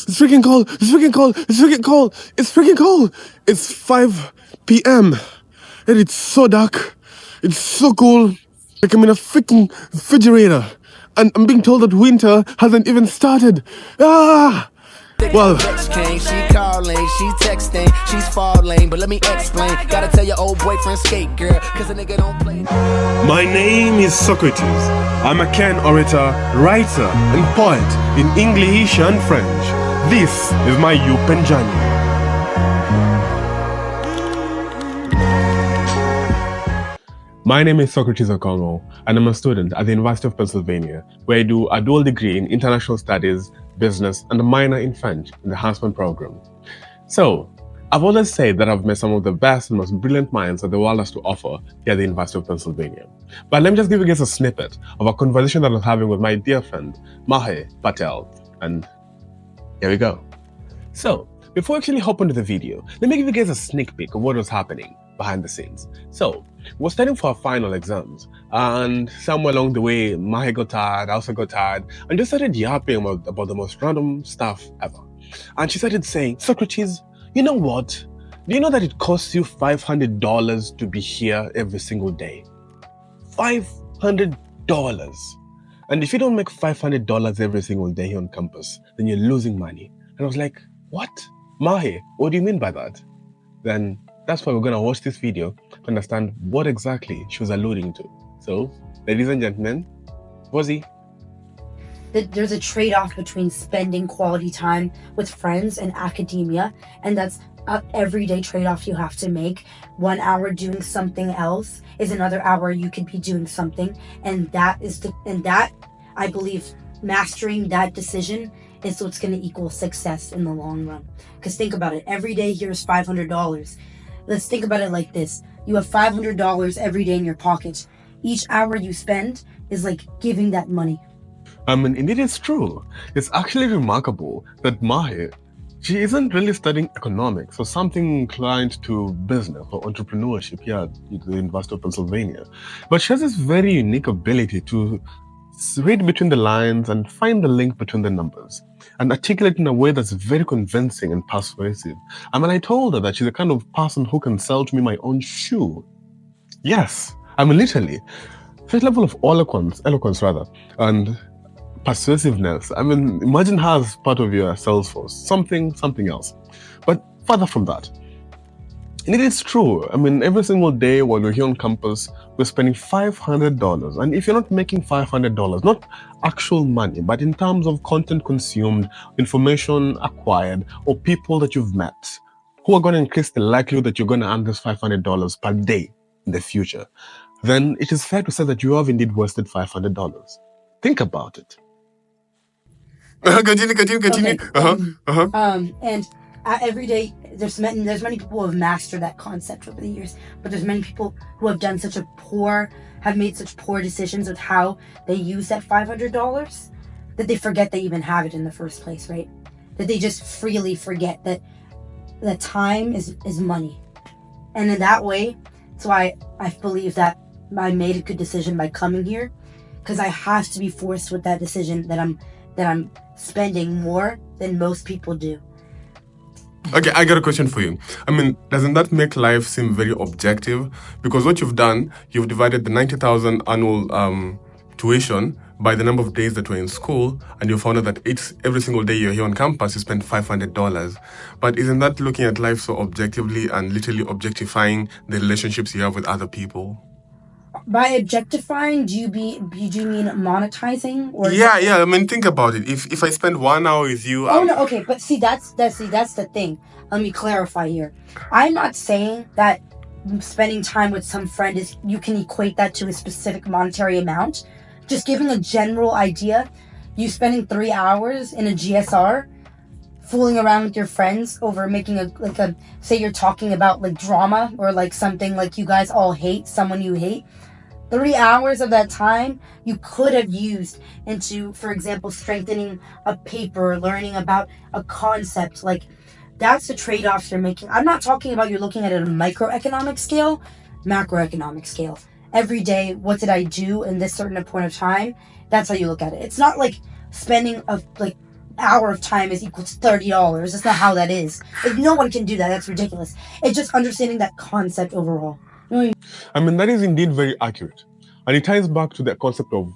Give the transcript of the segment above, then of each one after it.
It's freaking cold. It's freaking cold. It's freaking cold. It's freaking cold. It's 5 p.m. and it's so dark. It's so cold. Like I'm in a freaking refrigerator. And I'm being told that winter hasn't even started. Ah! Well, she calling, she texting, she's falling, but let me explain. Gotta tell your old boyfriend skate, girl, cause a nigga don't play. my name is Socrates. I'm a Ken orator, writer, and poet in English and French. This is my UPenn journey. My name is Socrates Okong'o, and I'm a student at the University of Pennsylvania, where I do a dual degree in international studies, business, and a minor in French in the enhancement program. So, I've always said that I've met some of the best and most brilliant minds that the world has to offer here at the University of Pennsylvania. But let me just give you guys a snippet of a conversation that I was having with my dear friend, Mahee Patel, and here we go. So, before I actually hop into the video, let me give you guys a sneak peek of what was happening behind the scenes. So, we're studying for our final exams, and somewhere along the way, Mahee got tired, I also got tired, and just started yapping about the most random stuff ever. And she started saying, Socrates, you know what? Do you know that it costs you $500 to be here every single day? $500. And if you don't make $500 every single day here on campus, then you're losing money. And I was like, what? Mahee, what do you mean by that? Then that's why we're going to watch this video to understand what exactly she was alluding to. So, ladies and gentlemen, Wozie. There's a trade-off between spending quality time with friends and academia, and that's an everyday trade-off you have to make. 1 hour doing something else is another hour you could be doing something, and that I believe mastering that decision is what's going to equal success in the long run. Because think about it, every day here's $500. Let's think about it like this. You have $500 every day in your pocket. Each hour you spend is like giving that money. I mean, indeed it's true. It's actually remarkable that Mahee, she isn't really studying economics or something inclined to business or entrepreneurship here at the University of Pennsylvania. But she has this very unique ability to read between the lines and find the link between the numbers and articulate in a way that's very convincing and persuasive. I mean, I told her that she's the kind of person who can sell to me my own shoe. Yes, I mean, literally. First level of eloquence, and persuasiveness. I mean, imagine her as part of your sales force, something else. But further from that, and it is true. I mean, every single day while we're here on campus, we're spending $500. And if you're not making $500, not actual money, but in terms of content consumed, information acquired, or people that you've met, who are going to increase the likelihood that you're going to earn this $500 per day in the future, then it is fair to say that you have indeed wasted $500. Think about it. Continue. Okay. And every day, there's many people who have mastered that concept over the years, but there's many people who have made such poor decisions with how they use that $500 that they forget they even have it in the first place, right? That they just freely forget that time is money. And in that way, that's why I believe that I made a good decision by coming here, because I have to be forced with that decision that I'm spending more than most people do. Okay, I got a question for you. I mean, doesn't that make life seem very objective? Because what you've done, you've divided the 90,000 annual tuition by the number of days that we're in school, and you found out that every single day you're here on campus, you spend $500. But isn't that looking at life so objectively and literally objectifying the relationships you have with other people? By objectifying, do you mean monetizing? Or yeah. I mean, think about it. If I spend 1 hour with you, no, okay, but that's the thing. Let me clarify here. I'm not saying that spending time with some friend you can equate that to a specific monetary amount. Just giving a general idea. You spending 3 hours in a GSR, fooling around with your friends over making say you're talking about like drama or like something like you guys all hate, someone you hate. 3 hours of that time you could have used into, for example, strengthening a paper, learning about a concept. Like, that's the trade-offs you're making. I'm not talking about you're looking at it on a microeconomic scale, macroeconomic scale. Every day, what did I do in this certain point of time? That's how you look at it. It's not like spending hour of time is equal to $30. That's not how that is. Like, no one can do that. That's ridiculous. It's just understanding that concept overall. You know what I mean? I mean, that is indeed very accurate. And it ties back to the concept of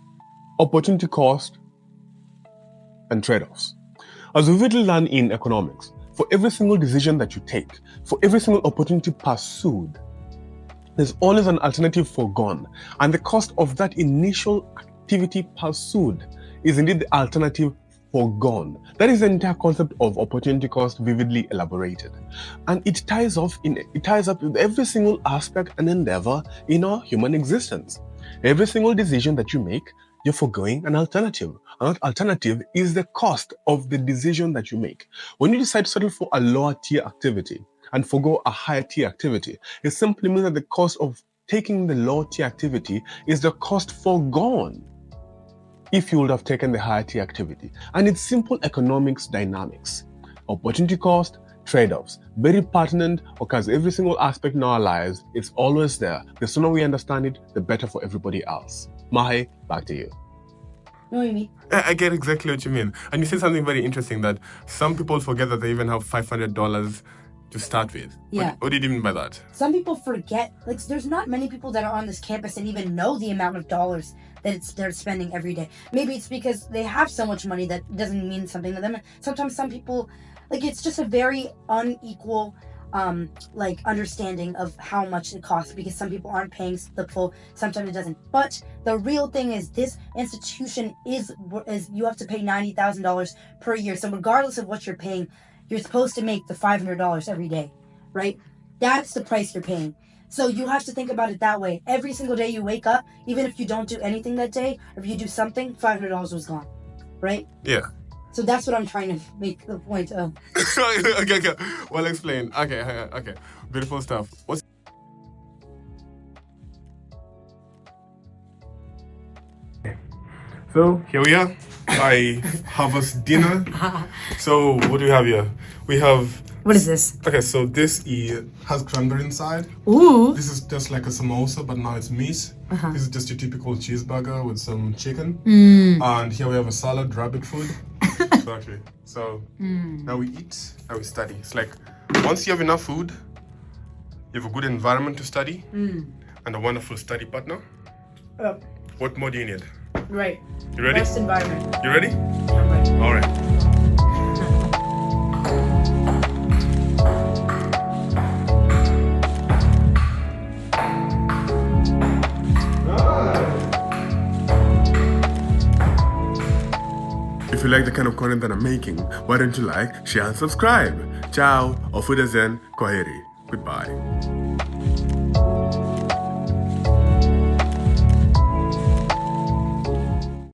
opportunity cost and trade-offs. As we will learn in economics, for every single decision that you take, for every single opportunity pursued, there's always an alternative foregone. And the cost of that initial activity pursued is indeed the alternative foregone. That is the entire concept of opportunity cost vividly elaborated. And it ties up with every single aspect and endeavor in our human existence. Every single decision that you make, you're foregoing an alternative. And that alternative is the cost of the decision that you make. When you decide to settle for a lower tier activity and forego a higher tier activity, it simply means that the cost of taking the lower tier activity is the cost foregone if you would have taken the higher tier activity. And it's simple economics dynamics. Opportunity cost, trade-offs, very pertinent, occurs every single aspect in our lives. It's always there. The sooner we understand it, the better for everybody else. Mahee, back to you. You know what I mean? I get exactly what you mean. And you said something very interesting, that some people forget that they even have $500 to start with. Yeah. What do you mean by that? Some people forget, like, there's not many people that are on this campus and even know the amount of dollars that they're spending every day. Maybe it's because they have so much money that doesn't mean something to them. Sometimes some people, like, it's just a very unequal like understanding of how much it costs, because some people aren't paying the full, sometimes it doesn't. But the real thing is, this institution is you have to pay $90,000 per year. So regardless of what you're paying, you're supposed to make the $500 every day, right? That's the price you're paying. So you have to think about it that way. Every single day you wake up, even if you don't do anything that day, or if you do something, $500 was gone, right? Yeah. So that's what I'm trying to make the point of. Okay. Well, explain. Okay. Beautiful stuff. So here we are. I have us dinner. So what do we have here? We have. What is this? Okay, so this has cranberry inside. Ooh. This is just like a samosa, but now it's meat. This is just your typical cheeseburger with some chicken. And here we have a salad, rabbit food. Exactly. So now we eat, now we study. It's like, once you have enough food, you have a good environment to study, and a wonderful study partner. What more do you need? Right. You ready? Best environment. You ready? I'm ready. All right. If you like the kind of content that I'm making, why don't you like, share, and subscribe? Ciao, auf Wiedersehen, Kwaheri. Goodbye.